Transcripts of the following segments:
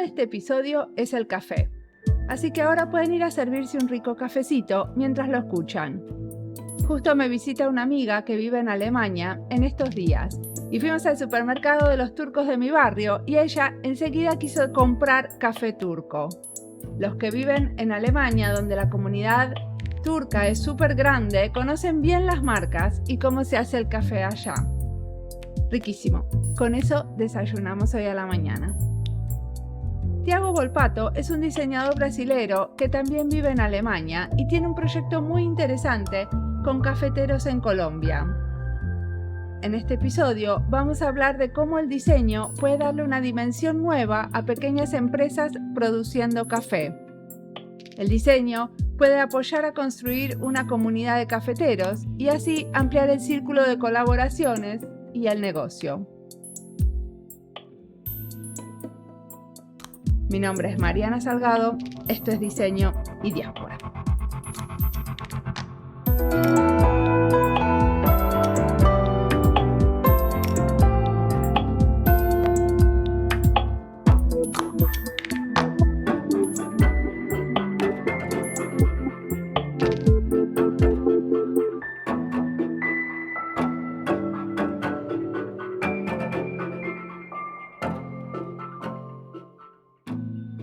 de este episodio es el café, así que ahora pueden ir a servirse un rico cafecito mientras lo escuchan. Justo me visita una amiga que vive en Alemania en estos días y fuimos al supermercado de los turcos de mi barrio y ella enseguida quiso comprar café turco. Los que viven en Alemania, donde la comunidad turca es súper grande, conocen bien las marcas y cómo se hace el café allá. Riquísimo. Con eso desayunamos hoy a la mañana. Tiago Volpato es un diseñador brasilero que también vive en Alemania y tiene un proyecto muy interesante con cafeteros en Colombia. En este episodio vamos a hablar de cómo el diseño puede darle una dimensión nueva a pequeñas empresas produciendo café. El diseño puede apoyar a construir una comunidad de cafeteros y así ampliar el círculo de colaboraciones y el negocio. Mi nombre es Mariana Salgado, esto es Diseño y Diáspora.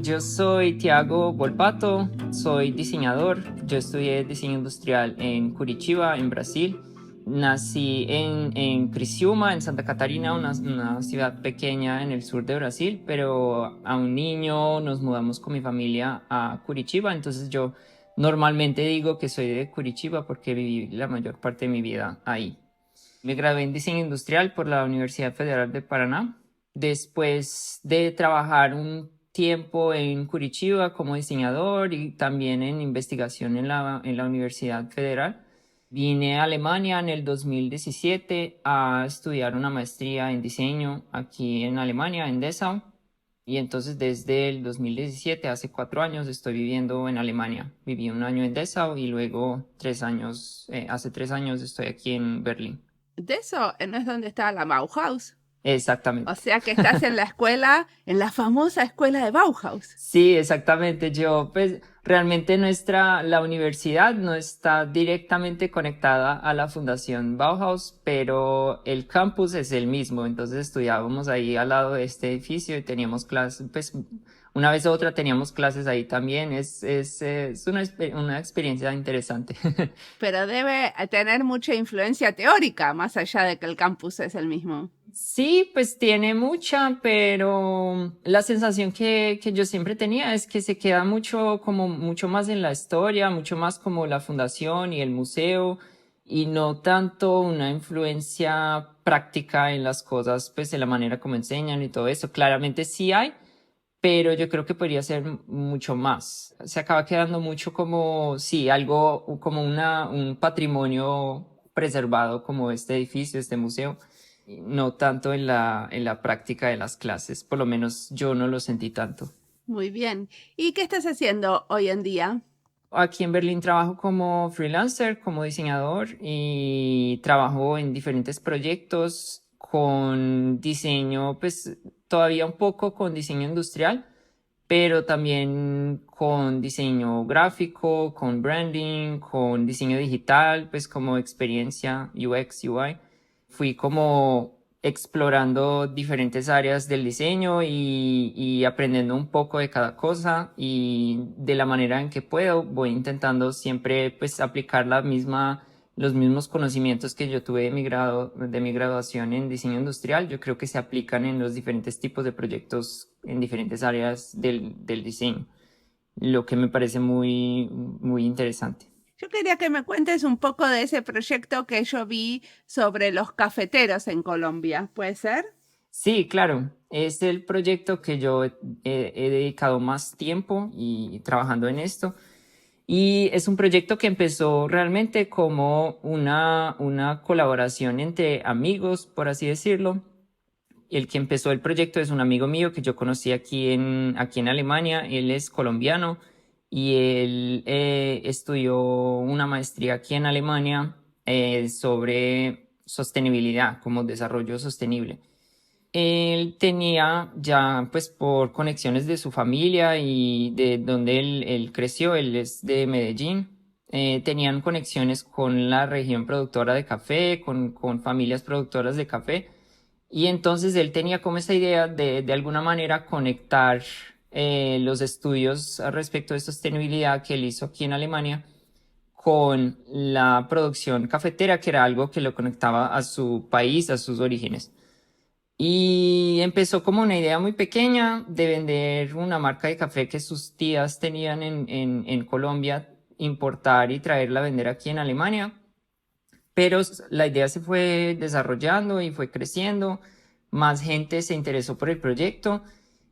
Yo soy Tiago Volpato, soy diseñador. Yo estudié diseño industrial en Curitiba, en Brasil. Nací en Criciúma, en Santa Catarina, una ciudad pequeña en el sur de Brasil, pero a un niño nos mudamos con mi familia a Curitiba, entonces yo normalmente digo que soy de Curitiba porque viví la mayor parte de mi vida ahí. Me gradué en diseño industrial por la Universidad Federal de Paraná. Después de trabajar un tiempo en Curitiba como diseñador y también en investigación en la Universidad Federal, vine a Alemania en el 2017 a estudiar una maestría en diseño aquí en Alemania, en Dessau. Y entonces desde el 2017, hace 4 años, estoy viviendo en Alemania. Viví un año en Dessau y luego hace 3 años estoy aquí en Berlín. Dessau no es donde está la Bauhaus. Exactamente. O sea que estás en la escuela, en la famosa escuela de Bauhaus. Sí, exactamente. Realmente la universidad no está directamente conectada a la Fundación Bauhaus, pero el campus es el mismo. Entonces estudiábamos ahí al lado de este edificio y teníamos clases, pues una vez u otra teníamos clases ahí también. Es una experiencia interesante. Pero debe tener mucha influencia teórica, más allá de que el campus es el mismo. Sí, pues tiene mucha, pero la sensación que yo siempre tenía es que se queda mucho más en la historia, mucho más como la fundación y el museo, y no tanto una influencia práctica en las cosas, pues en la manera como enseñan y todo eso. Claramente sí hay, pero yo creo que podría ser mucho más. Se acaba quedando mucho como, sí, algo como un patrimonio preservado como este edificio, este museo, no tanto en la práctica de las clases. Por lo menos yo no lo sentí tanto. Muy bien. ¿Y qué estás haciendo hoy en día? Aquí en Berlín trabajo como freelancer, como diseñador y trabajo en diferentes proyectos con diseño, pues todavía un poco con diseño industrial, pero también con diseño gráfico, con branding, con diseño digital, pues como experiencia UX, UI. Fui como explorando diferentes áreas del diseño y aprendiendo un poco de cada cosa, y de la manera en que puedo voy intentando siempre pues aplicar los mismos conocimientos que yo tuve de mi graduación en diseño industrial. Yo creo que se aplican en los diferentes tipos de proyectos en diferentes áreas del diseño, lo que me parece muy, muy interesante. Yo quería que me cuentes un poco de ese proyecto que yo vi sobre los cafeteros en Colombia. ¿Puede ser? Sí, claro. Es el proyecto que yo he dedicado más tiempo y trabajando en esto. Y es un proyecto que empezó realmente como una colaboración entre amigos, por así decirlo. El que empezó el proyecto es un amigo mío que yo conocí aquí en Alemania. Él es colombiano y él estudió una maestría aquí en Alemania sobre sostenibilidad, como desarrollo sostenible. Él tenía ya, pues por conexiones de su familia y de donde él creció, él es de Medellín, tenían conexiones con la región productora de café, con familias productoras de café, y entonces él tenía como esa idea de alguna manera conectar los estudios respecto de sostenibilidad que él hizo aquí en Alemania con la producción cafetera, que era algo que lo conectaba a su país, a sus orígenes. Y empezó como una idea muy pequeña de vender una marca de café que sus tías tenían en Colombia, importar y traerla a vender aquí en Alemania. Pero la idea se fue desarrollando y fue creciendo, más gente se interesó por el proyecto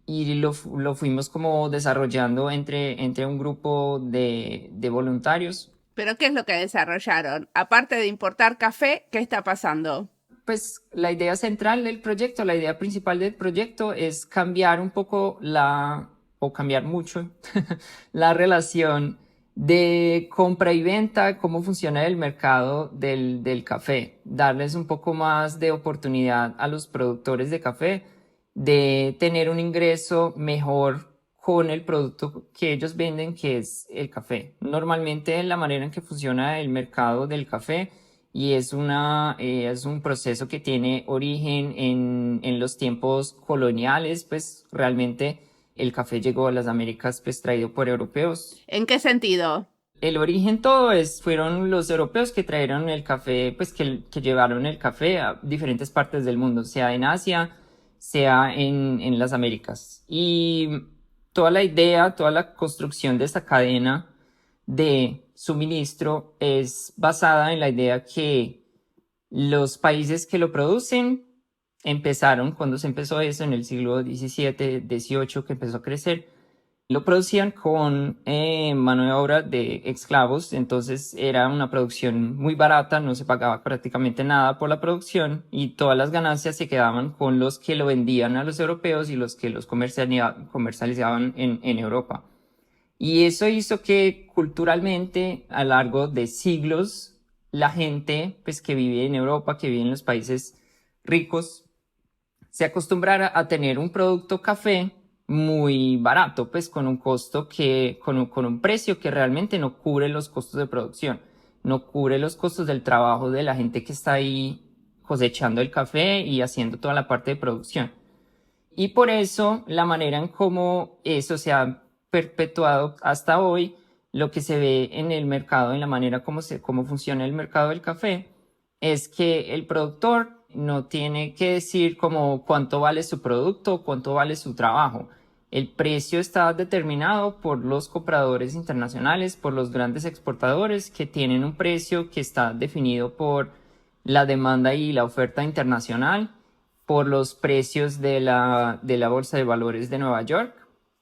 y lo fuimos como desarrollando entre un grupo de voluntarios. ¿Pero qué es lo que desarrollaron? Aparte de importar café, ¿qué está pasando? Pues la idea central del proyecto, la idea principal del proyecto es cambiar un poco o cambiar mucho, la relación de compra y venta, cómo funciona el mercado del café, darles un poco más de oportunidad a los productores de café de tener un ingreso mejor con el producto que ellos venden, que es el café. Normalmente la manera en que funciona el mercado del café y es un proceso que tiene origen en los tiempos coloniales, pues realmente el café llegó a las Américas pues traído por europeos. ¿En qué sentido? El origen fueron los europeos que trajeron el café, pues que llevaron el café a diferentes partes del mundo, sea en Asia, sea en las Américas. Y toda la idea, toda la construcción de esta cadena de suministro es basada en la idea que los países que lo producen empezaron, cuando se empezó eso en el siglo XVII, XVIII, que empezó a crecer, lo producían con mano de obra de esclavos, entonces era una producción muy barata, no se pagaba prácticamente nada por la producción y todas las ganancias se quedaban con los que lo vendían a los europeos y los que los comercializaban en Europa. Y eso hizo que culturalmente, a lo largo de siglos, la gente pues, que vive en Europa, que vive en los países ricos, se acostumbrara a tener un producto café muy barato, pues con un costo con un precio que realmente no cubre los costos de producción, no cubre los costos del trabajo de la gente que está ahí cosechando el café y haciendo toda la parte de producción. Y por eso la manera en cómo eso se ha perpetuado hasta hoy, lo que se ve en el mercado, en la manera cómo funciona el mercado del café, es que el productor no tiene que decir como cuánto vale su producto, cuánto vale su trabajo. El precio está determinado por los compradores internacionales, por los grandes exportadores que tienen un precio que está definido por la demanda y la oferta internacional, por los precios de la Bolsa de Valores de Nueva York.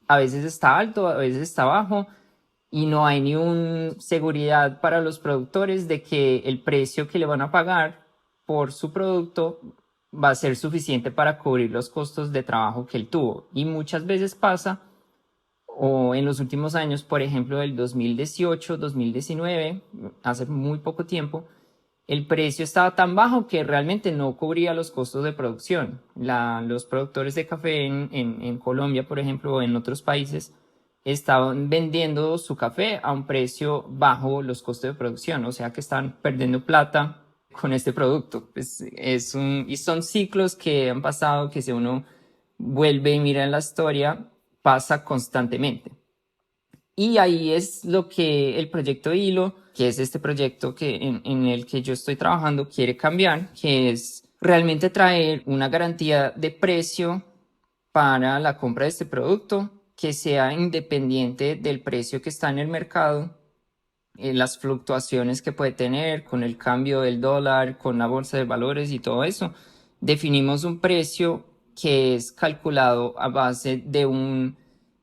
A veces está alto, a veces está bajo y no hay ni una seguridad para los productores de que el precio que le van a pagar por su producto va a ser suficiente para cubrir los costos de trabajo que él tuvo. Y muchas veces pasa, o en los últimos años, por ejemplo, del 2018, 2019, hace muy poco tiempo, el precio estaba tan bajo que realmente no cubría los costos de producción. Los productores de café en Colombia, por ejemplo, o en otros países, estaban vendiendo su café a un precio bajo los costos de producción, o sea que están perdiendo plata con este producto. Pues y son ciclos que han pasado que si uno vuelve y mira en la historia, pasa constantemente. Y ahí es lo que el proyecto Hilo, que es este proyecto en el que yo estoy trabajando, quiere cambiar, que es realmente traer una garantía de precio para la compra de este producto que sea independiente del precio que está en el mercado, las fluctuaciones que puede tener con el cambio del dólar, con la bolsa de valores y todo eso. Definimos un precio que es calculado a base de un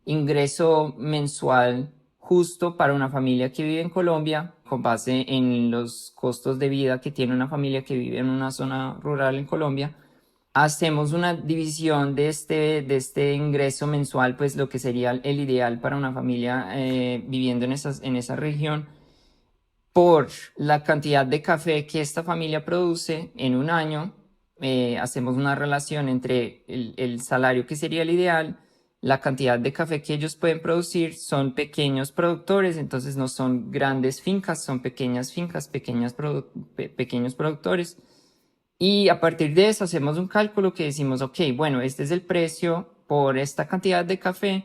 ingreso mensual justo para una familia que vive en Colombia, con base en los costos de vida que tiene una familia que vive en una zona rural en Colombia. Hacemos una división de este ingreso mensual, pues lo que sería el ideal para una familia viviendo en esa región, por la cantidad de café que esta familia produce en un año. hacemos una relación entre el salario que sería el ideal, la cantidad de café que ellos pueden producir. Son pequeños productores, entonces no son grandes fincas, son pequeñas fincas, pequeños productores. Y a partir de eso hacemos un cálculo que decimos, ok, bueno, este es el precio por esta cantidad de café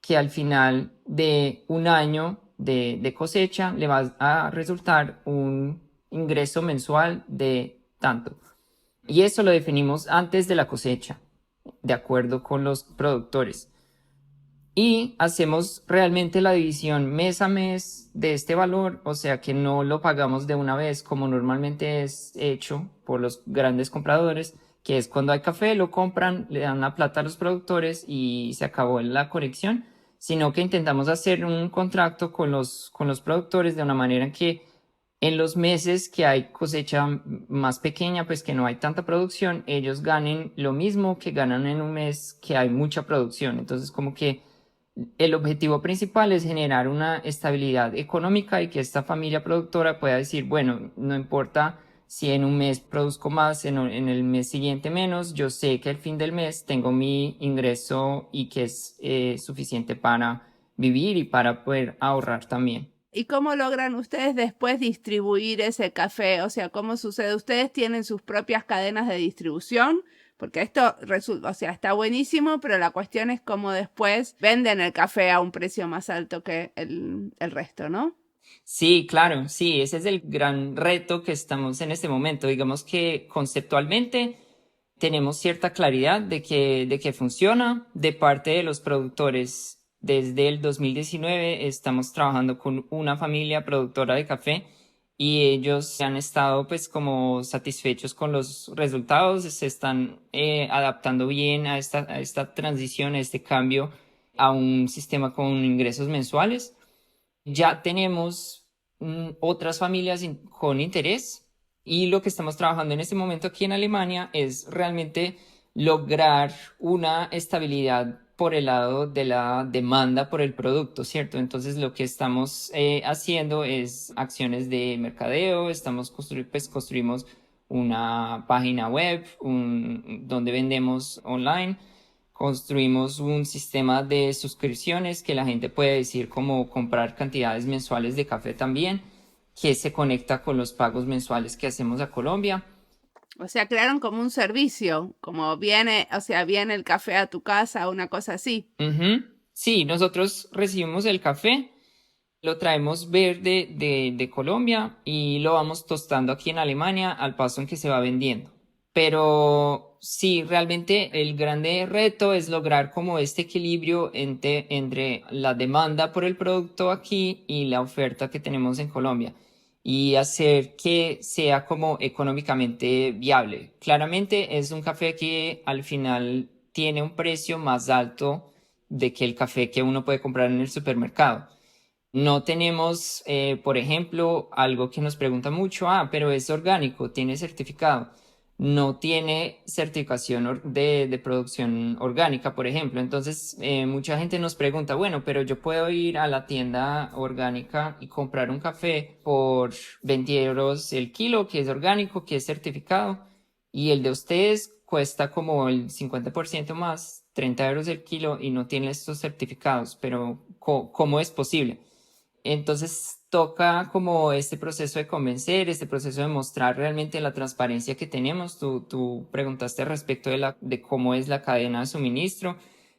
que al final de un año de cosecha le va a resultar un ingreso mensual de tanto. Y eso lo definimos antes de la cosecha, de acuerdo con los productores. Y hacemos realmente la división mes a mes de este valor, o sea que no lo pagamos de una vez como normalmente es hecho por los grandes compradores, que es cuando hay café, lo compran, le dan la plata a los productores y se acabó la conexión, sino que intentamos hacer un contrato con los productores de una manera que en los meses que hay cosecha más pequeña, pues que no hay tanta producción, ellos ganen lo mismo que ganan en un mes que hay mucha producción. Entonces, como que el objetivo principal es generar una estabilidad económica y que esta familia productora pueda decir, bueno, no importa si en un mes produzco más, en el mes siguiente menos, yo sé que al fin del mes tengo mi ingreso y que es suficiente para vivir y para poder ahorrar también. ¿Y cómo logran ustedes después distribuir ese café? O sea, ¿cómo sucede? ¿Ustedes tienen sus propias cadenas de distribución? Porque esto resulta, o sea, está buenísimo, pero la cuestión es cómo después venden el café a un precio más alto que el resto, ¿no? Sí, claro, sí, ese es el gran reto que estamos en este momento. Digamos que conceptualmente tenemos cierta claridad de que funciona de parte de los productores. Desde el 2019 estamos trabajando con una familia productora de café y ellos han estado pues como satisfechos con los resultados, se están adaptando bien a esta transición, a este cambio a un sistema con ingresos mensuales. Ya tenemos otras familias con interés y lo que estamos trabajando en este momento aquí en Alemania es realmente lograr una estabilidad por el lado de la demanda por el producto, ¿cierto? Entonces lo que estamos haciendo es acciones de mercadeo, pues construimos una página web donde vendemos online. Construimos un sistema de suscripciones que la gente puede decir como comprar cantidades mensuales de café también, que se conecta con los pagos mensuales que hacemos a Colombia. O sea, crearon como un servicio, como viene, o sea, viene el café a tu casa, una cosa así. Ujú. Sí, nosotros recibimos el café, lo traemos verde de Colombia y lo vamos tostando aquí en Alemania al paso en que se va vendiendo. Pero sí, realmente el grande reto es lograr como este equilibrio entre la demanda por el producto aquí y la oferta que tenemos en Colombia y hacer que sea como económicamente viable. Claramente es un café que al final tiene un precio más alto de que el café que uno puede comprar en el supermercado. No tenemos, por ejemplo, algo que nos pregunta mucho, pero es orgánico, tiene certificado. No tiene certificación de producción orgánica, por ejemplo. Entonces, mucha gente nos pregunta, bueno, pero yo puedo ir a la tienda orgánica y comprar un café por 20 euros el kilo, que es orgánico, que es certificado, y el de ustedes cuesta como el 50% más, 30 euros el kilo, y no tiene estos certificados. Pero, ¿cómo es posible? Entonces toca como este proceso de convencer, este proceso de mostrar realmente la transparencia que tenemos. Tú preguntaste respecto de cómo es la cadena de suministro.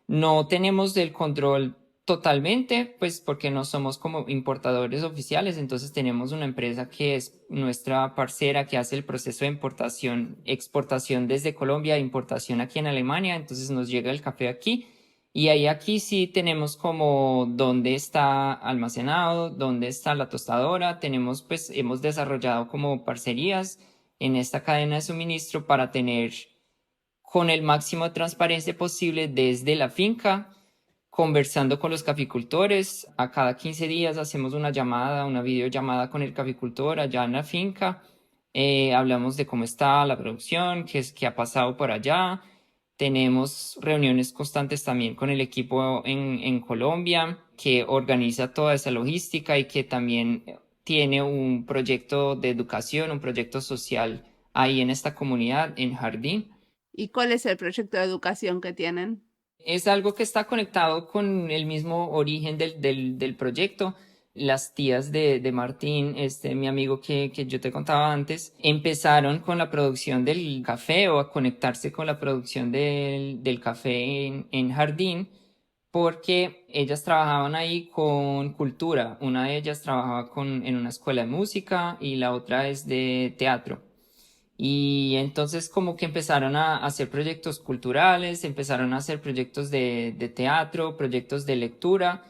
No tenemos el control totalmente, pues porque no somos como importadores oficiales, entonces tenemos una empresa que es nuestra parcera que hace el proceso de importación, exportación desde Colombia, importación aquí en Alemania, entonces nos llega el café aquí. Y ahí aquí sí tenemos como dónde está almacenado, dónde está la tostadora. Tenemos, pues, hemos desarrollado como parcerías en esta cadena de suministro para tener con el máximo de transparencia posible desde la finca, conversando con los caficultores. A cada 15 días hacemos una llamada, una videollamada con el caficultor allá en la finca. Hablamos de cómo está la producción, qué ha pasado por allá. Tenemos reuniones constantes también con el equipo en Colombia, que organiza toda esa logística y que también tiene un proyecto de educación, un proyecto social ahí en esta comunidad, en Jardín. ¿Y cuál es el proyecto de educación que tienen? Es algo que está conectado con el mismo origen del proyecto. Las tías de Martín, mi amigo que yo te contaba antes, empezaron con la producción del café o a conectarse con la producción del café en Jardín porque ellas trabajaban ahí con cultura. Una de ellas trabajaba en una escuela de música y la otra es de teatro. Y entonces como que empezaron a hacer proyectos culturales, empezaron a hacer proyectos de teatro, proyectos de lectura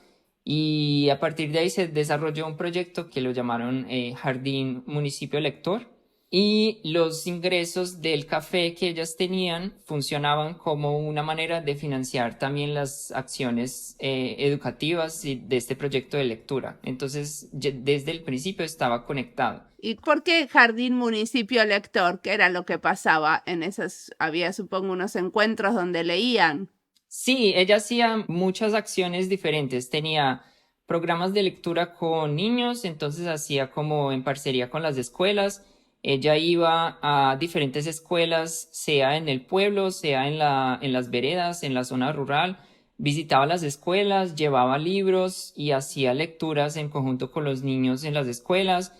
y a partir de ahí se desarrolló un proyecto que lo llamaron Jardín Municipio Lector y los ingresos del café que ellas tenían funcionaban como una manera de financiar también las acciones educativas de este proyecto de lectura. Entonces desde el principio estaba conectado. ¿Y por qué Jardín Municipio Lector? ¿Qué era lo que pasaba en esas? Había, supongo, unos encuentros donde leían. Sí, ella hacía muchas acciones diferentes. Tenía programas de lectura con niños, entonces hacía como en parcería con las escuelas. Ella iba a diferentes escuelas, sea en el pueblo, sea en las veredas, en la zona rural. Visitaba las escuelas, llevaba libros y hacía lecturas en conjunto con los niños en las escuelas.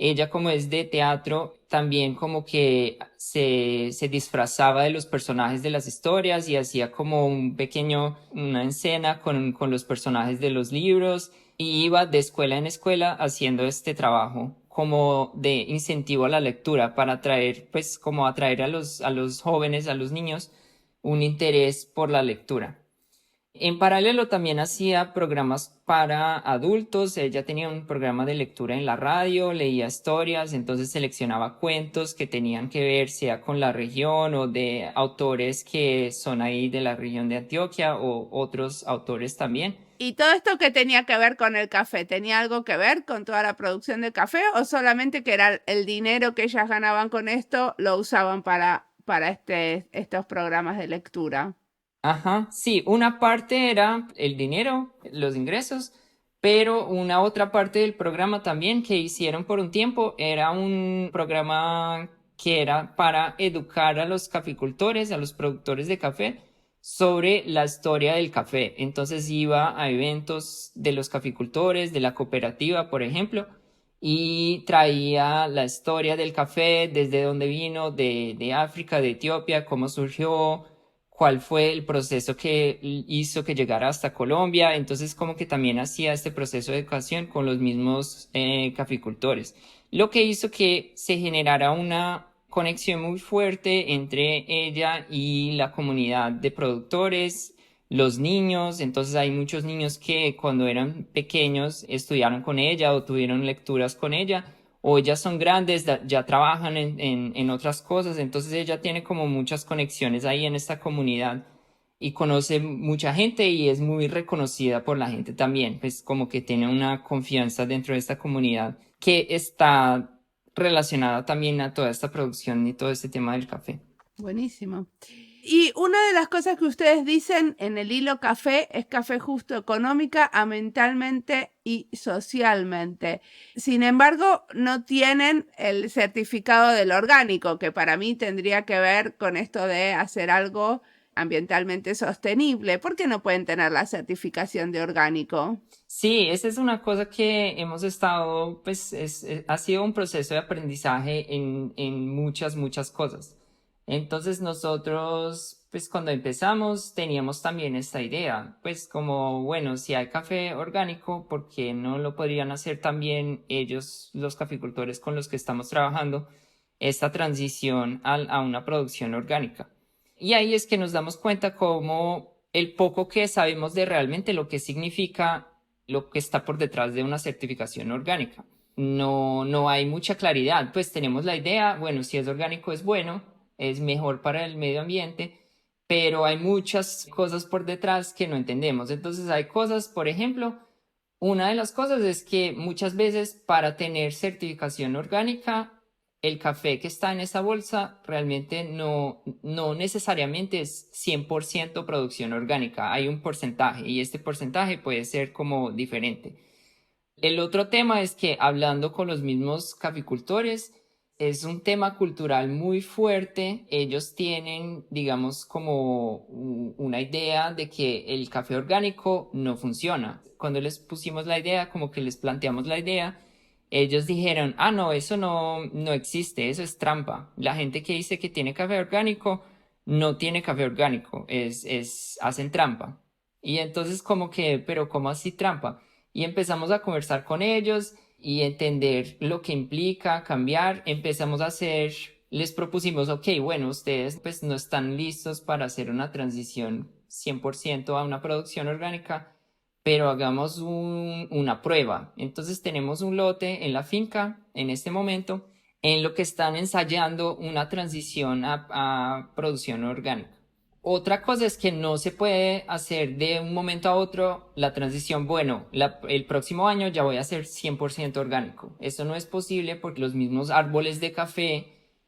Ella como es de teatro, también como que se disfrazaba de los personajes de las historias y hacía como una escena con los personajes de los libros y iba de escuela en escuela haciendo este trabajo como de incentivo a la lectura para atraer, pues como atraer a los jóvenes, a los niños, un interés por la lectura. En paralelo también hacía programas para adultos. Ella tenía un programa de lectura en la radio, leía historias, entonces seleccionaba cuentos que tenían que ver sea con la región o de autores que son ahí de la región de Antioquia o otros autores también. ¿Y todo esto que tenía que ver con el café? ¿Tenía algo que ver con toda la producción de café o solamente que era el dinero que ellas ganaban con esto lo usaban para estos programas de lectura? Ajá, sí, una parte era el dinero, los ingresos, pero una otra parte del programa también que hicieron por un tiempo era un programa que era para educar a los caficultores, a los productores de café, sobre la historia del café. Entonces iba a eventos de los caficultores, de la cooperativa, por ejemplo, y traía la historia del café, desde dónde vino, de África, de Etiopía, cómo surgió, cuál fue el proceso que hizo que llegara hasta Colombia. Entonces como que también hacía este proceso de educación con los mismos caficultores, lo que hizo que se generara una conexión muy fuerte entre ella y la comunidad de productores, los niños. Entonces hay muchos niños que cuando eran pequeños estudiaron con ella o tuvieron lecturas con ella o ya son grandes, ya trabajan en otras cosas, entonces ella tiene como muchas conexiones ahí en esta comunidad y conoce mucha gente y es muy reconocida por la gente también, pues como que tiene una confianza dentro de esta comunidad que está relacionada también a toda esta producción y todo este tema del café. Buenísimo. Y una de las cosas que ustedes dicen en el hilo café es café justo económica, ambientalmente y socialmente. Sin embargo, no tienen el certificado del orgánico, que para mí tendría que ver con esto de hacer algo ambientalmente sostenible. ¿Por qué no pueden tener la certificación de orgánico? Sí, esa es una cosa que hemos estado, pues ha sido un proceso de aprendizaje en muchas cosas. Entonces nosotros, pues cuando empezamos teníamos también esta idea, pues como, bueno, si hay café orgánico, ¿por qué no lo podrían hacer también ellos, los caficultores con los que estamos trabajando, esta transición a una producción orgánica? Y ahí es que nos damos cuenta como el poco que sabemos de realmente lo que significa lo que está por detrás de una certificación orgánica. No hay mucha claridad, pues tenemos la idea, bueno, si es orgánico es bueno, es mejor para el medio ambiente, pero hay muchas cosas por detrás que no entendemos. Entonces hay cosas, por ejemplo, una de las cosas es que muchas veces para tener certificación orgánica, el café que está en esa bolsa realmente no necesariamente es 100% producción orgánica. Hay un porcentaje y este porcentaje puede ser como diferente. El otro tema es que hablando con los mismos caficultores, es un tema cultural muy fuerte. Ellos tienen, digamos, como una idea de que el café orgánico no funciona. Cuando les pusimos la idea, como que les planteamos la idea, ellos dijeron, no, eso no existe, eso es trampa. La gente que dice que tiene café orgánico no tiene café orgánico, hacen trampa. Y entonces como que, pero ¿cómo así trampa? Y empezamos a conversar con ellos y entender lo que implica cambiar. Empezamos a hacer, les propusimos, ok, bueno, ustedes pues no están listos para hacer una transición 100% a una producción orgánica, pero hagamos una prueba. Entonces tenemos un lote en la finca en este momento en lo que están ensayando una transición a producción orgánica. Otra cosa es que no se puede hacer de un momento a otro la transición, bueno, el próximo año ya voy a ser 100% orgánico. Eso no es posible porque los mismos árboles de café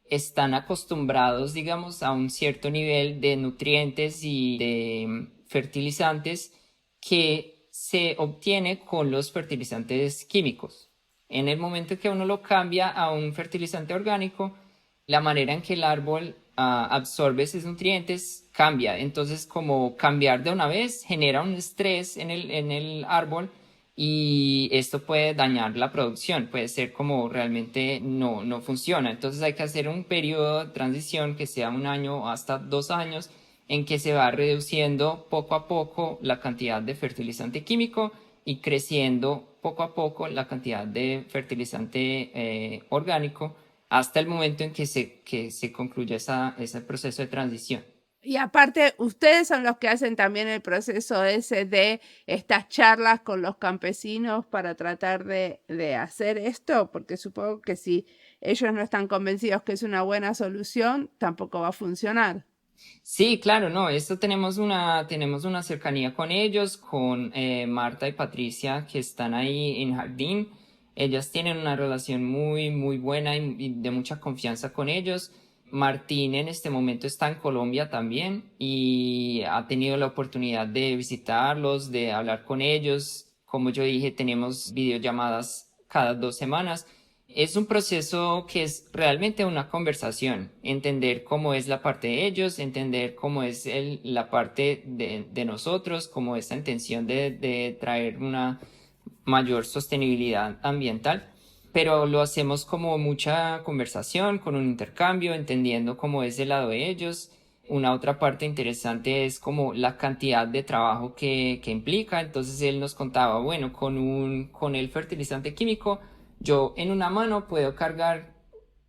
están acostumbrados, digamos, a un cierto nivel de nutrientes y de fertilizantes que se obtiene con los fertilizantes químicos. En el momento que uno lo cambia a un fertilizante orgánico, la manera en que el árbol absorbe esos nutrientes cambia. Entonces, como cambiar de una vez genera un estrés en el árbol y esto puede dañar la producción, puede ser como realmente no funciona. Entonces hay que hacer un periodo de transición que sea 1 año o hasta 2 años en que se va reduciendo poco a poco la cantidad de fertilizante químico y creciendo poco a poco la cantidad de fertilizante orgánico hasta el momento en que se concluya ese proceso de transición. Y aparte, ustedes son los que hacen también el proceso ese de estas charlas con los campesinos para tratar de hacer esto, porque supongo que si ellos no están convencidos que es una buena solución, tampoco va a funcionar. Sí, claro, no, esto tenemos una cercanía con ellos, con Marta y Patricia, que están ahí en Jardín. Ellas tienen una relación muy, muy buena y de mucha confianza con ellos. Martín en este momento está en Colombia también y ha tenido la oportunidad de visitarlos, de hablar con ellos. Como yo dije, tenemos videollamadas cada 2 semanas. Es un proceso que es realmente una conversación, entender cómo es la parte de ellos, entender cómo es la parte de nosotros, cómo es la intención de traer una mayor sostenibilidad ambiental, pero lo hacemos como mucha conversación, con un intercambio, entendiendo cómo es del lado de ellos. Una otra parte interesante es como la cantidad de trabajo que implica. Entonces él nos contaba, bueno, con el fertilizante químico, yo en una mano puedo cargar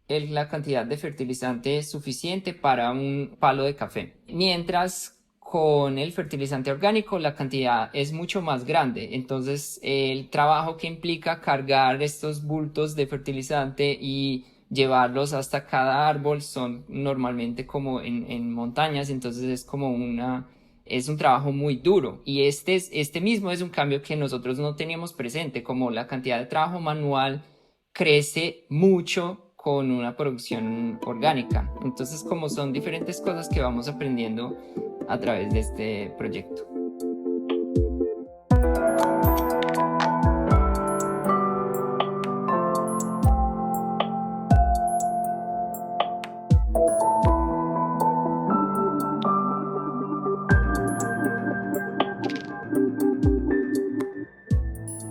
la cantidad de fertilizante suficiente para un palo de café. Mientras con el fertilizante orgánico la cantidad es mucho más grande. Entonces el trabajo que implica cargar estos bultos de fertilizante y llevarlos hasta cada árbol son normalmente como en montañas. Entonces es como es un trabajo muy duro y este mismo es un cambio que nosotros no teníamos presente, como la cantidad de trabajo manual crece mucho con una producción orgánica. Entonces, como son diferentes cosas que vamos aprendiendo a través de este proyecto.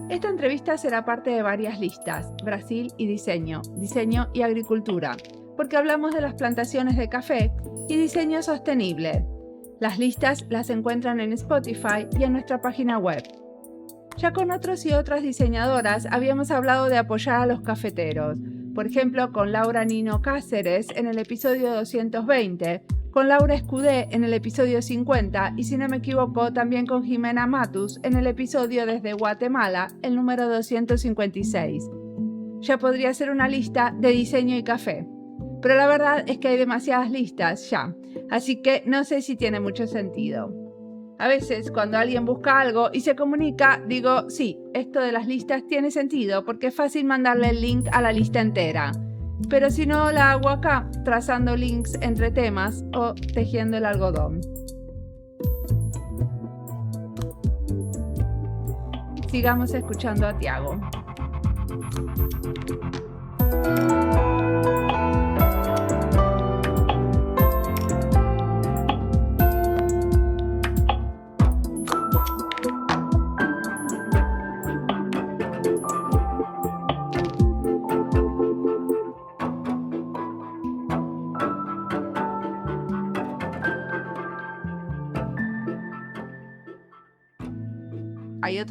Esta entrevista será parte de varias listas: Brasil y diseño, diseño y agricultura, porque hablamos de las plantaciones de café y diseño sostenible. Las listas las encuentran en Spotify y en nuestra página web. Ya con otros y otras diseñadoras habíamos hablado de apoyar a los cafeteros, por ejemplo con Laura Nino Cáceres en el episodio 220, con Laura Escudé en el episodio 50 y, si no me equivoco, también con Jimena Matus en el episodio desde Guatemala, el número 256. Ya podría ser una lista de diseño y café, pero la verdad es que hay demasiadas listas ya, así que no sé si tiene mucho sentido. A veces cuando alguien busca algo y se comunica, digo, sí, esto de las listas tiene sentido porque es fácil mandarle el link a la lista entera. Pero si no, la hago acá, trazando links entre temas o tejiendo el algodón. Sigamos escuchando a Tiago.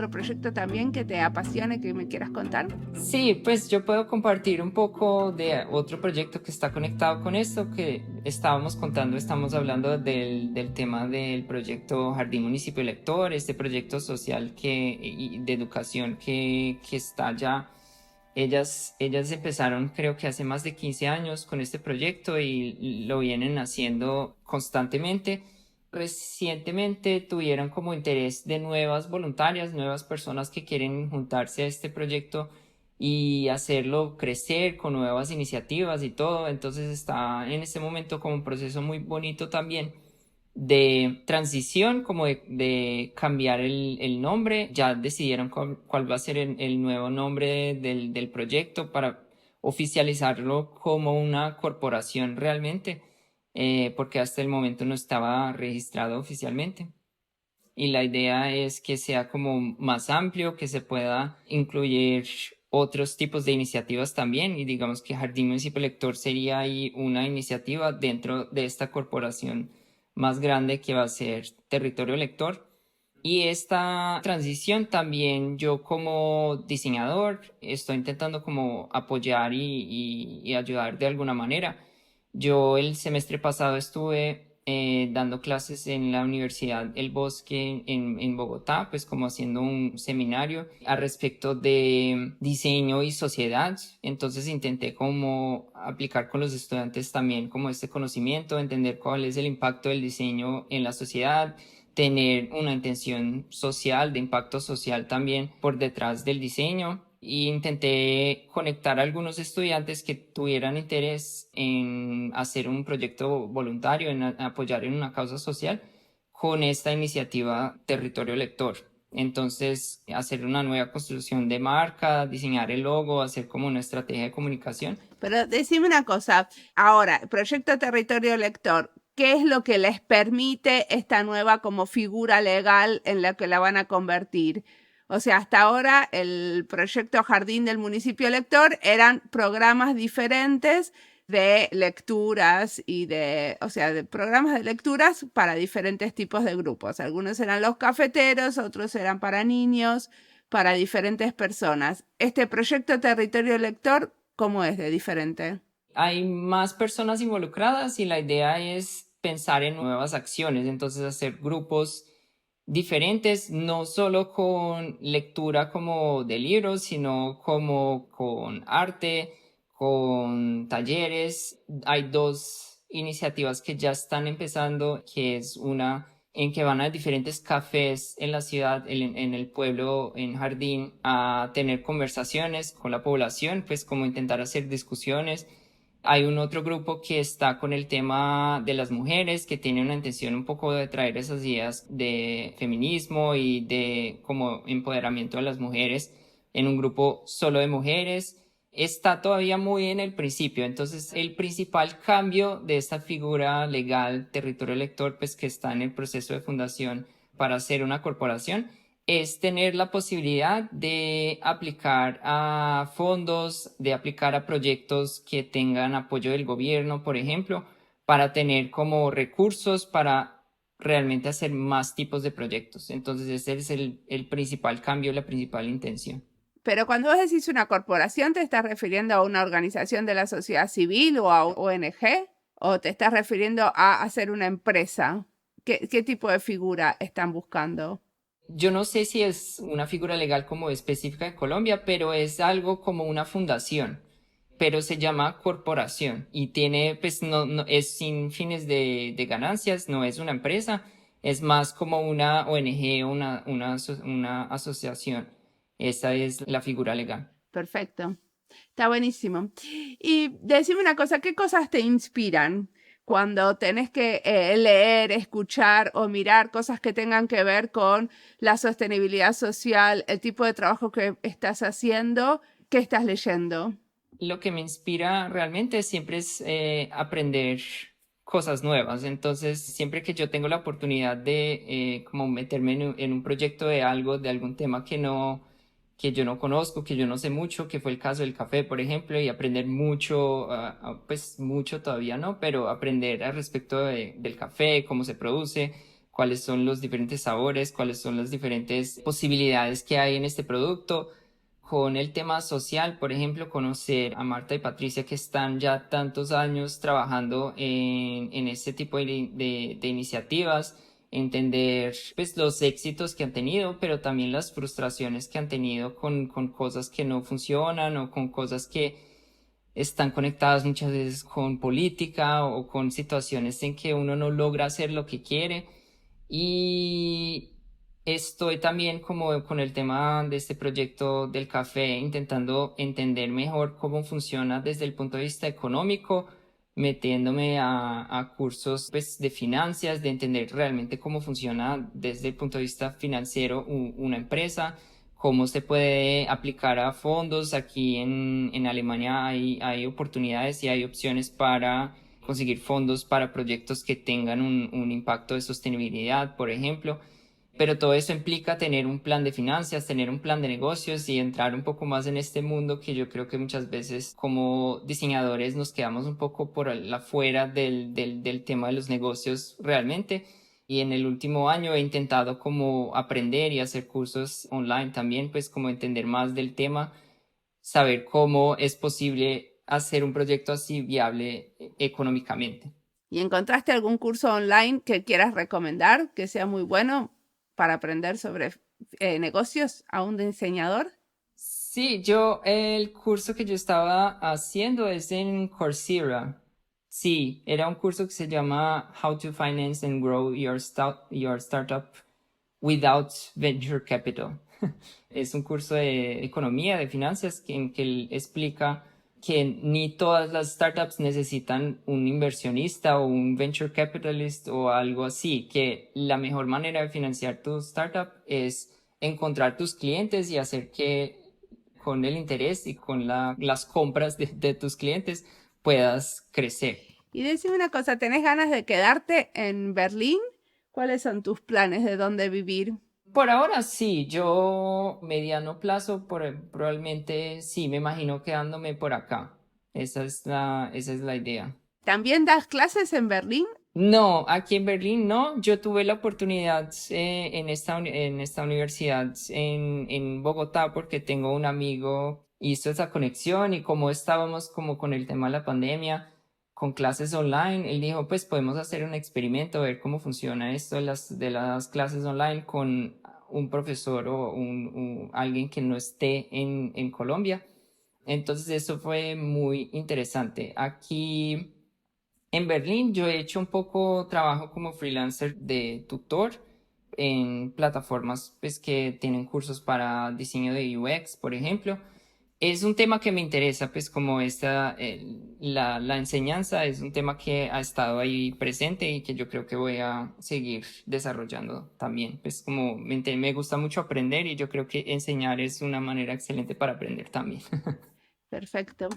otro proyecto también que te apasione, que me quieras contar? Sí, pues yo puedo compartir un poco de otro proyecto que está conectado con esto que estamos hablando del tema del proyecto Jardín Municipio Lector, este proyecto social de educación que está ya. Ellas empezaron creo que hace más de 15 años con este proyecto y lo vienen haciendo constantemente. Recientemente tuvieron como interés de nuevas voluntarias, nuevas personas que quieren juntarse a este proyecto y hacerlo crecer con nuevas iniciativas y todo. Entonces está en este momento como un proceso muy bonito también de transición, como de cambiar el nombre. Ya decidieron cuál va a ser el nuevo nombre del proyecto para oficializarlo como una corporación realmente, porque hasta el momento no estaba registrado oficialmente. Y la idea es que sea como más amplio, que se pueda incluir otros tipos de iniciativas también, y digamos que Jardín Municipio Lector sería ahí una iniciativa dentro de esta corporación más grande que va a ser Territorio Lector. Y esta transición también yo como diseñador estoy intentando como apoyar y ayudar de alguna manera. Yo el semestre pasado estuve dando clases en la Universidad El Bosque en Bogotá, pues como haciendo un seminario al respecto de diseño y sociedad. Entonces intenté como aplicar con los estudiantes también como este conocimiento, entender cuál es el impacto del diseño en la sociedad, tener una intención social, de impacto social también por detrás del diseño. Y intenté conectar a algunos estudiantes que tuvieran interés en hacer un proyecto voluntario, en apoyar en una causa social con esta iniciativa Territorio Lector. Entonces, hacer una nueva construcción de marca, diseñar el logo, hacer como una estrategia de comunicación. Pero decime una cosa, ahora, Proyecto Territorio Lector, ¿qué es lo que les permite esta nueva como figura legal en la que la van a convertir? O sea, hasta ahora el proyecto Jardín del Municipio Lector eran programas diferentes de lecturas y o sea, de programas de lecturas para diferentes tipos de grupos. Algunos eran los cafeteros, otros eran para niños, para diferentes personas. Este proyecto Territorio Lector, ¿cómo es de diferente? Hay más personas involucradas y la idea es pensar en nuevas acciones, entonces hacer grupos diferentes, no solo con lectura como de libros, sino como con arte, con talleres. Hay dos iniciativas que ya están empezando, que es una en que van a diferentes cafés en la ciudad, en el pueblo, en Jardín, a tener conversaciones con la población, pues como intentar hacer discusiones. Hay un otro grupo que está con el tema de las mujeres, que tiene una intención un poco de traer esas ideas de feminismo y de como empoderamiento de las mujeres en un grupo solo de mujeres. Está todavía muy en el principio, entonces el principal cambio de esta figura legal, Territorio Lector, pues que está en el proceso de fundación para ser una corporación, es tener la posibilidad de aplicar a fondos, de aplicar a proyectos que tengan apoyo del gobierno, por ejemplo, para tener como recursos para realmente hacer más tipos de proyectos. Entonces ese es el principal cambio, la principal intención. Pero cuando vos decís una corporación, ¿te estás refiriendo a una organización de la sociedad civil o a ONG? ¿O te estás refiriendo a hacer una empresa? ¿Qué tipo de figura están buscando? Yo no sé si es una figura legal como específica en Colombia, pero es algo como una fundación, pero se llama corporación y tiene, pues no es sin fines de ganancias, no es una empresa, es más como una ONG, una asociación. Esa es la figura legal. Perfecto. Está buenísimo. Y decime una cosa, ¿qué cosas te inspiran cuando tenés que leer, escuchar o mirar cosas que tengan que ver con la sostenibilidad social, el tipo de trabajo que estás haciendo? ¿Qué estás leyendo? Lo que me inspira realmente siempre es aprender cosas nuevas. Entonces, siempre que yo tengo la oportunidad de como meterme en un proyecto de algo, de algún tema que yo no conozco, que yo no sé mucho, que fue el caso del café, por ejemplo, y aprender mucho, pues mucho todavía no, pero aprender al respecto del café, cómo se produce, cuáles son los diferentes sabores, cuáles son las diferentes posibilidades que hay en este producto. Con el tema social, por ejemplo, conocer a Marta y Patricia que están ya tantos años trabajando en este tipo de iniciativas, entender pues los éxitos que han tenido, pero también las frustraciones que han tenido con cosas que no funcionan o con cosas que están conectadas muchas veces con política o con situaciones en que uno no logra hacer lo que quiere. Y estoy también como con el tema de este proyecto del café, intentando entender mejor cómo funciona desde el punto de vista económico, metiéndome a cursos pues, de finanzas, de entender realmente cómo funciona desde el punto de vista financiero una empresa, cómo se puede aplicar a fondos. Aquí en Alemania hay oportunidades y hay opciones para conseguir fondos para proyectos que tengan un impacto de sostenibilidad, por ejemplo. Pero todo eso implica tener un plan de finanzas, tener un plan de negocios y entrar un poco más en este mundo que yo creo que muchas veces como diseñadores nos quedamos un poco por afuera del tema de los negocios realmente. Y en el último año he intentado como aprender y hacer cursos online también, pues como entender más del tema, saber cómo es posible hacer un proyecto así viable económicamente. ¿Y encontraste algún curso online que quieras recomendar que sea muy bueno para aprender sobre negocios a un diseñador? Sí, yo el curso que yo estaba haciendo es en Coursera. Sí, era un curso que se llama How to Finance and Grow Your Startup Without Venture Capital. Es un curso de economía, de finanzas, en que él explica que ni todas las startups necesitan un inversionista o un venture capitalist o algo así, que la mejor manera de financiar tu startup es encontrar tus clientes y hacer que con el interés y con las compras de tus clientes puedas crecer. Y decime una cosa, ¿tenés ganas de quedarte en Berlín? ¿Cuáles son tus planes de dónde vivir? Por ahora sí, yo mediano plazo probablemente sí, me imagino quedándome por acá. Esa es la idea. ¿También das clases en Berlín? No, aquí en Berlín no. Yo tuve la oportunidad en esta universidad en Bogotá porque tengo un amigo, hizo esa conexión y como estábamos como con el tema de la pandemia, con clases online, él dijo, pues podemos hacer un experimento, ver cómo funciona esto de las clases online con un profesor o alguien que no esté en Colombia. Entonces eso fue muy interesante. Aquí en Berlín yo he hecho un poco trabajo como freelancer de tutor en plataformas pues, que tienen cursos para diseño de UX, por ejemplo. Es un tema que me interesa, pues como la enseñanza es un tema que ha estado ahí presente y que yo creo que voy a seguir desarrollando también. Pues como me gusta mucho aprender y yo creo que enseñar es una manera excelente para aprender también. Perfecto.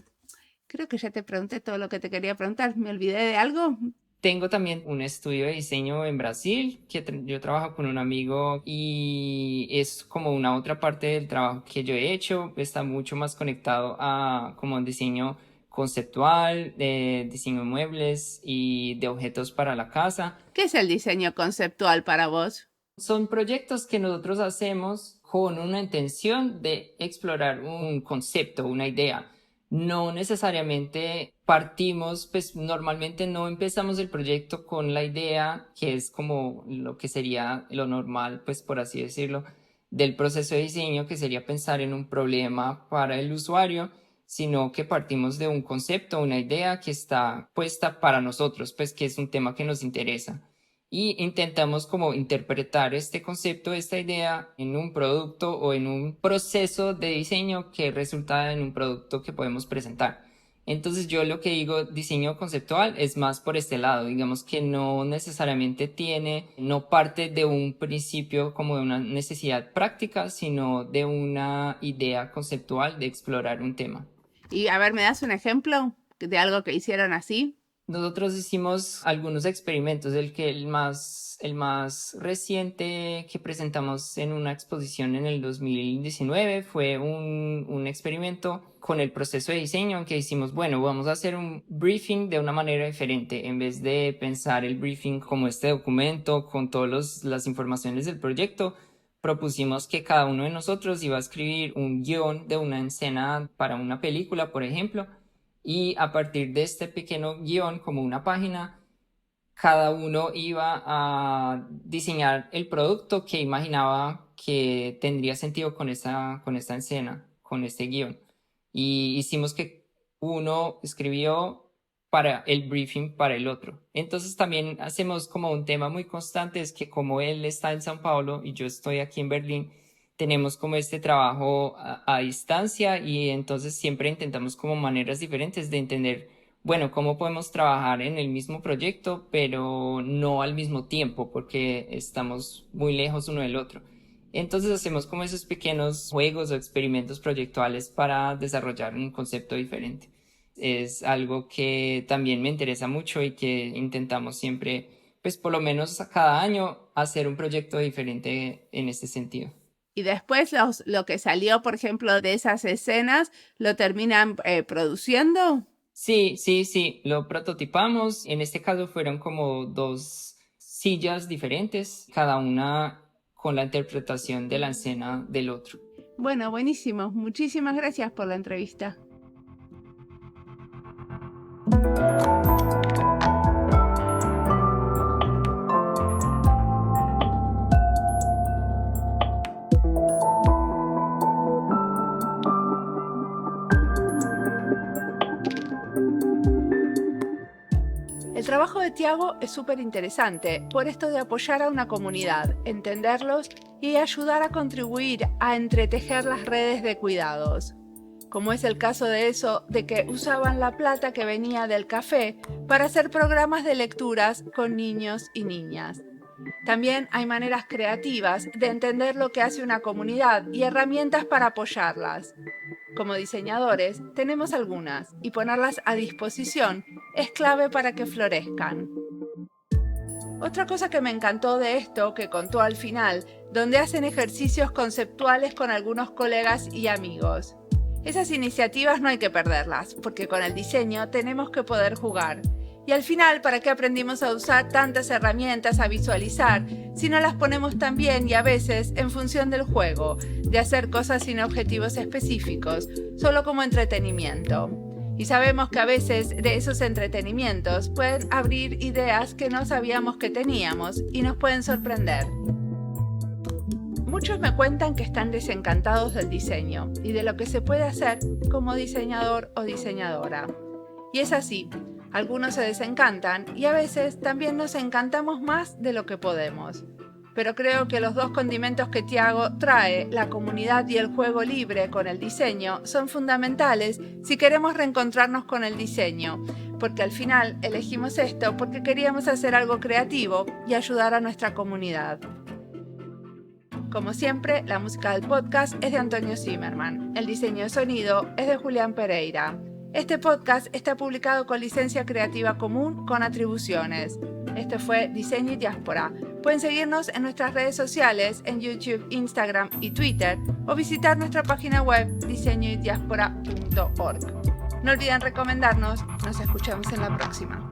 Creo que ya te pregunté todo lo que te quería preguntar. ¿Me olvidé de algo? Tengo también un estudio de diseño en Brasil, que yo trabajo con un amigo y es como una otra parte del trabajo que yo he hecho. Está mucho más conectado a como un diseño conceptual, de diseño de muebles y de objetos para la casa. ¿Qué es el diseño conceptual para vos? Son proyectos que nosotros hacemos con una intención de explorar un concepto, una idea. No necesariamente partimos, pues normalmente no empezamos el proyecto con la idea, que es como lo que sería lo normal, pues por así decirlo, del proceso de diseño, que sería pensar en un problema para el usuario, sino que partimos de un concepto, una idea que está puesta para nosotros, pues que es un tema que nos interesa y intentamos como interpretar este concepto, esta idea en un producto o en un proceso de diseño que resulta en un producto que podemos presentar. Entonces yo lo que digo diseño conceptual es más por este lado, digamos que no necesariamente no parte de un principio como de una necesidad práctica, sino de una idea conceptual de explorar un tema. Y a ver, ¿me das un ejemplo de algo que hicieron así? Nosotros hicimos algunos experimentos. El más reciente que presentamos en una exposición en el 2019 fue un experimento con el proceso de diseño en que hicimos, bueno, vamos a hacer un briefing de una manera diferente. En vez de pensar el briefing como este documento con todas las informaciones del proyecto, propusimos que cada uno de nosotros iba a escribir un guión de una escena para una película, por ejemplo, y a partir de este pequeño guión, como una página, cada uno iba a diseñar el producto que imaginaba que tendría sentido con esta escena, con este guión. Y hicimos que uno escribió para el briefing para el otro. Entonces también hacemos como un tema muy constante, es que como él está en São Paulo y yo estoy aquí en Berlín, tenemos como este trabajo a distancia, y entonces siempre intentamos como maneras diferentes de entender, bueno, cómo podemos trabajar en el mismo proyecto, pero no al mismo tiempo, porque estamos muy lejos uno del otro. Entonces hacemos como esos pequeños juegos o experimentos proyectuales para desarrollar un concepto diferente. Es algo que también me interesa mucho y que intentamos siempre, pues por lo menos cada año, hacer un proyecto diferente en este sentido. Y después lo que salió, por ejemplo, de esas escenas, ¿lo terminan produciendo? Sí, lo prototipamos. En este caso fueron como 2 sillas diferentes, cada una con la interpretación de la escena del otro. Bueno, buenísimo. Muchísimas gracias por la entrevista. El trabajo de Tiago es súper interesante por esto de apoyar a una comunidad, entenderlos y ayudar a contribuir a entretejer las redes de cuidados. Como es el caso de eso, de que usaban la plata que venía del café para hacer programas de lecturas con niños y niñas. También hay maneras creativas de entender lo que hace una comunidad y herramientas para apoyarlas. Como diseñadores, tenemos algunas, y ponerlas a disposición es clave para que florezcan. Otra cosa que me encantó de esto que contó al final, donde hacen ejercicios conceptuales con algunos colegas y amigos. Esas iniciativas no hay que perderlas, porque con el diseño tenemos que poder jugar. Y al final, ¿para qué aprendimos a usar tantas herramientas, a visualizar, si no las ponemos tan bien y a veces en función del juego, de hacer cosas sin objetivos específicos, solo como entretenimiento? Y sabemos que a veces de esos entretenimientos pueden abrir ideas que no sabíamos que teníamos y nos pueden sorprender. Muchos me cuentan que están desencantados del diseño y de lo que se puede hacer como diseñador o diseñadora. Y es así. Algunos se desencantan y a veces también nos encantamos más de lo que podemos. Pero creo que los 2 condimentos que Tiago trae, la comunidad y el juego libre con el diseño, son fundamentales si queremos reencontrarnos con el diseño, porque al final elegimos esto porque queríamos hacer algo creativo y ayudar a nuestra comunidad. Como siempre, la música del podcast es de Antonio Zimmerman, el diseño de sonido es de Julián Pereira. Este podcast está publicado con licencia creativa común con atribuciones. Este fue Diseño y Diáspora. Pueden seguirnos en nuestras redes sociales, en YouTube, Instagram y Twitter, o visitar nuestra página web diseñoydiaspora.org. No olviden recomendarnos. Nos escuchamos en la próxima.